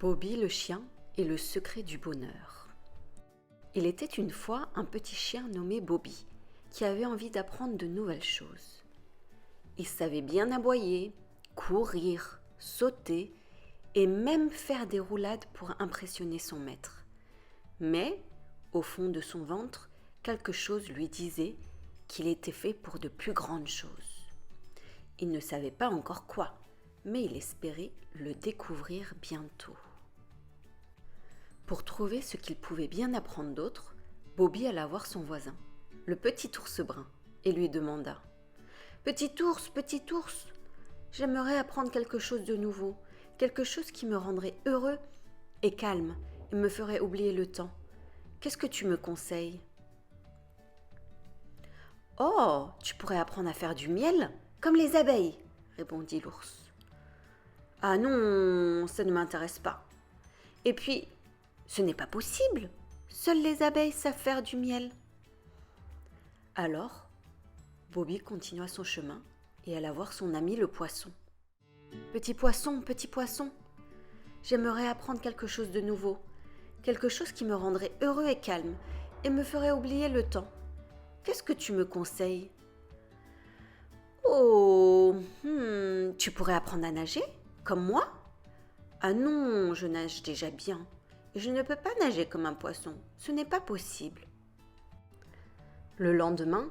Bobby le chien et le secret du bonheur. Il était une fois un petit chien nommé Bobby qui avait envie d'apprendre de nouvelles choses. Il savait bien aboyer, courir, sauter et même faire des roulades pour impressionner son maître. Mais, au fond de son ventre, quelque chose lui disait qu'il était fait pour de plus grandes choses. Il ne savait pas encore quoi, mais il espérait le découvrir bientôt. Pour trouver ce qu'il pouvait bien apprendre d'autre, Bobby alla voir son voisin, le petit ours brun, et lui demanda « Petit ours, j'aimerais apprendre quelque chose de nouveau, quelque chose qui me rendrait heureux et calme et me ferait oublier le temps. Qu'est-ce que tu me conseilles ?»« Oh, tu pourrais apprendre à faire du miel, comme les abeilles, » répondit l'ours. « Ah non, ça ne m'intéresse pas. Et puis, ce n'est pas possible, seules les abeilles savent faire du miel. » Alors, Bobby continua son chemin et alla voir son ami le poisson. « Petit poisson, j'aimerais apprendre quelque chose de nouveau, quelque chose qui me rendrait heureux et calme et me ferait oublier le temps. Qu'est-ce que tu me conseilles ? » « Oh, tu pourrais apprendre à nager, comme moi ? » ?»« Ah non, je nage déjà bien. Et je ne peux pas nager comme un poisson, ce n'est pas possible. » Le lendemain,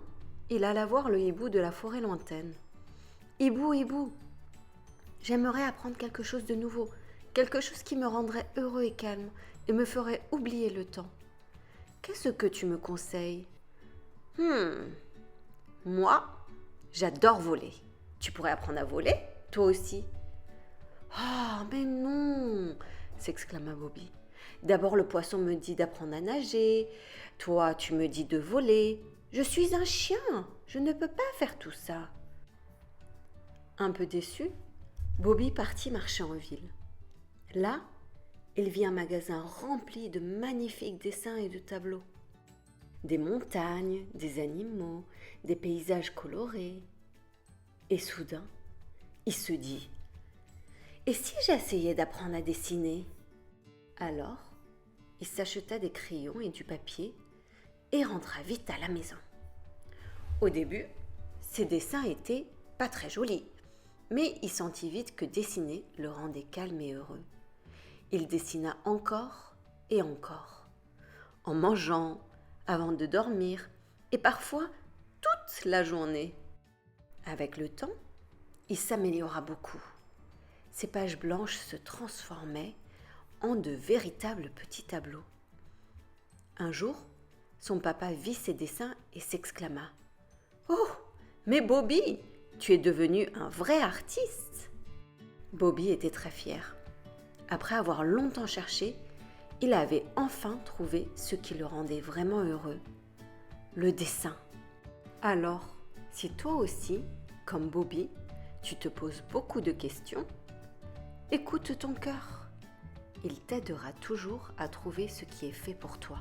il alla voir le hibou de la forêt lointaine. « Hibou, j'aimerais apprendre quelque chose de nouveau, quelque chose qui me rendrait heureux et calme et me ferait oublier le temps. Qu'est-ce que tu me conseilles ? » « Moi, j'adore voler. Tu pourrais apprendre à voler, toi aussi. »« Ah, mais non !» s'exclama Bobby. « D'abord, le poisson me dit d'apprendre à nager. Toi, tu me dis de voler. Je suis un chien. Je ne peux pas faire tout ça. » Un peu déçu, Bobby partit marcher en ville. Là, il vit un magasin rempli de magnifiques dessins et de tableaux. Des montagnes, des animaux, des paysages colorés. Et soudain, il se dit « Et si j'essayais d'apprendre à dessiner ?» Alors, il s'acheta des crayons et du papier et rentra vite à la maison. Au début, ses dessins étaient pas très jolis, mais il sentit vite que dessiner le rendait calme et heureux. Il dessina encore et encore, en mangeant, avant de dormir, et parfois toute la journée. Avec le temps, il s'améliora beaucoup. Ses pages blanches se transformaient en de véritables petits tableaux. Un jour, son papa vit ses dessins et s'exclama « Oh, mais Bobby, tu es devenu un vrai artiste !» Bobby était très fier. Après avoir longtemps cherché, il avait enfin trouvé ce qui le rendait vraiment heureux, le dessin. Alors, si toi aussi, comme Bobby, tu te poses beaucoup de questions, écoute ton cœur. Il t'aidera toujours à trouver ce qui est fait pour toi.